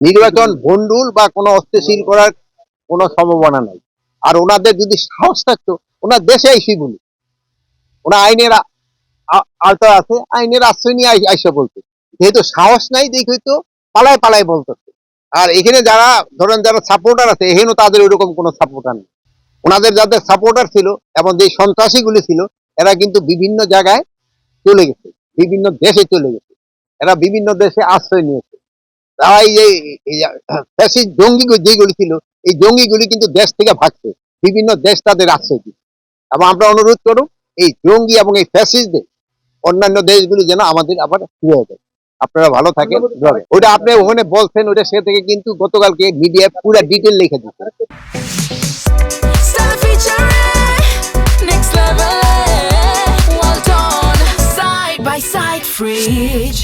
নির্বাচন ভণ্ডুল বা কোনো অস্থিতিশীল করার কোনো সম্ভাবনা নাই। আর ওনাদের যদি সাহস থাকতো ওনার দেশে আইসি বলি, ওনা আইনের আওতায় আছে, আইনের আশ্রয় নিয়ে আইসা বলতো। যেহেতু সাহস নাই দেখেই তো পালায় পালায় বলতেছে। আর এখানে যারা ধরেন যারা সাপোর্টার আছে এখানেও তাদের ওইরকম কোনো সাপোর্টার নেই। ওনাদের যাদের সাপোর্টার ছিল এবং যে সন্ত্রাসীগুলি ছিল এরা কিন্তু বিভিন্ন জায়গায় চলে গেছে, বিভিন্ন দেশে চলে গেছে, এরা বিভিন্ন দেশে আশ্রয় নিয়েছে। তারা এই ফ্যাসিস্ট জঙ্গি যেগুলি ছিল এই জঙ্গিগুলি কিন্তু দেশ থেকে ভাগছে, বিভিন্ন দেশ তাদের আশ্রয় দিচ্ছে। এবং আমরা অনুরোধ করব এই জঙ্গি এবং এই ফ্যাসিস্টদের অন্যান্য দেশগুলি যেন আমাদের আবার ফিরে দেয়। আপনারা ভালো থাকেন। ওইটা আপনি ওখানে বলছেন ওইটা সে থেকে কিন্তু গতকালকে মিডিয়া পুরো ডিটেল লিখে দিচ্ছে। Stella featuring next level. Well done, side by side, Fridge.